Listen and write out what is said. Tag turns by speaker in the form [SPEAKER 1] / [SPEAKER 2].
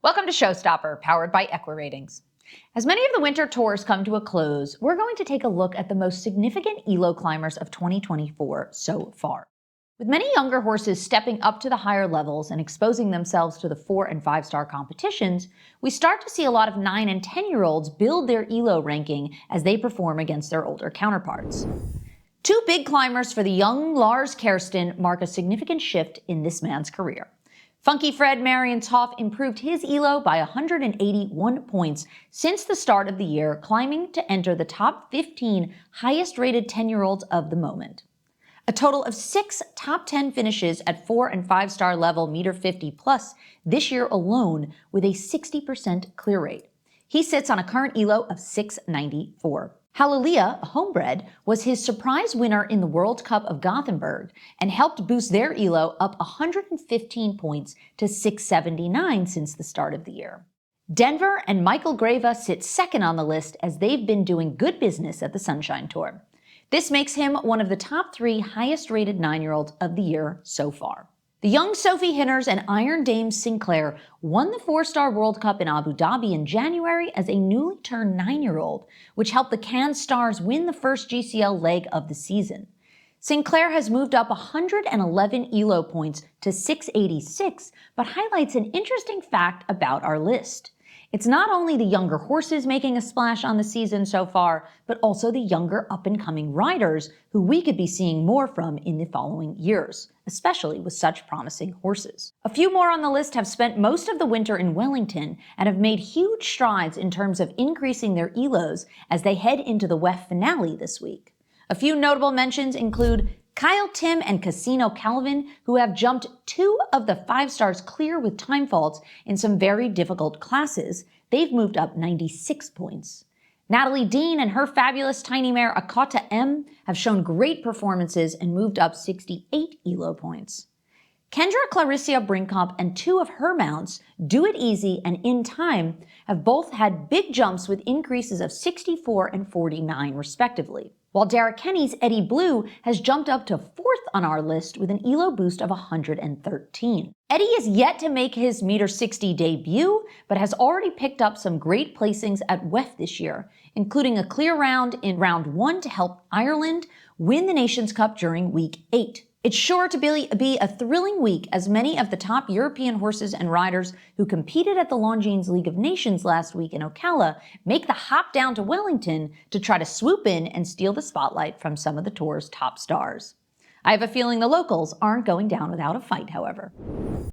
[SPEAKER 1] Welcome to Showstopper, powered by EquiRatings. As many of the winter tours come to a close, we're going to take a look at the most significant ELO climbers of 2024 so far. With many younger horses stepping up to the higher levels and exposing themselves to the 4- and 5-star competitions, we start to see a lot of 9- and 10-year-olds build their ELO ranking as they perform against their older counterparts. Two big climbers for the young Lars Kersten mark a significant shift in this man's career. Funky Fred Marienhoff improved his ELO by 181 points since the start of the year, climbing to enter the top 15 highest-rated 10-year-olds of the moment. A total of 6 top 10 finishes at 4- and 5-star level meter 50 plus this year alone, with a 60% clear rate. He sits on a current ELO of 694. Hallelujah, a homebred, was his surprise winner in the World Cup of Gothenburg and helped boost their ELO up 115 points to 679 since the start of the year. Denver and Michael Grava sit second on the list as they've been doing good business at the Sunshine Tour. This makes him one of the top 3 highest-rated 9-year-olds of the year so far. The young Sophie Hinners and Iron Dame Sinclair won the 4-star World Cup in Abu Dhabi in January as a newly turned 9-year-old, which helped the Cannes Stars win the first GCL leg of the season. Sinclair has moved up 111 ELO points to 686, but highlights an interesting fact about our list. It's not only the younger horses making a splash on the season so far, but also the younger up-and-coming riders who we could be seeing more from in the following years, especially with such promising horses. A few more on the list have spent most of the winter in Wellington and have made huge strides in terms of increasing their ELOs as they head into the WEF finale this week. A few notable mentions include Kyle Tim and Casino Calvin, who have jumped 2 of the 5 stars clear with time faults in some very difficult classes. They've moved up 96 points. Natalie Dean and her fabulous tiny mare Akata M have shown great performances and moved up 68 ELO points. Kendra Clarissa Brinkhoff and 2 of her mounts, Do It Easy and In Time, have both had big jumps with increases of 64 and 49 respectively. While Derek Kenny's Eddie Blue has jumped up to 4th on our list with an ELO boost of 113. Eddie is yet to make his meter 60 debut, but has already picked up some great placings at WEF this year, including a clear round in round 1 to help Ireland win the Nations Cup during week 8. It's sure to be a thrilling week as many of the top European horses and riders who competed at the Longines League of Nations last week in Ocala make the hop down to Wellington to try to swoop in and steal the spotlight from some of the tour's top stars. I have a feeling the locals aren't going down without a fight, however.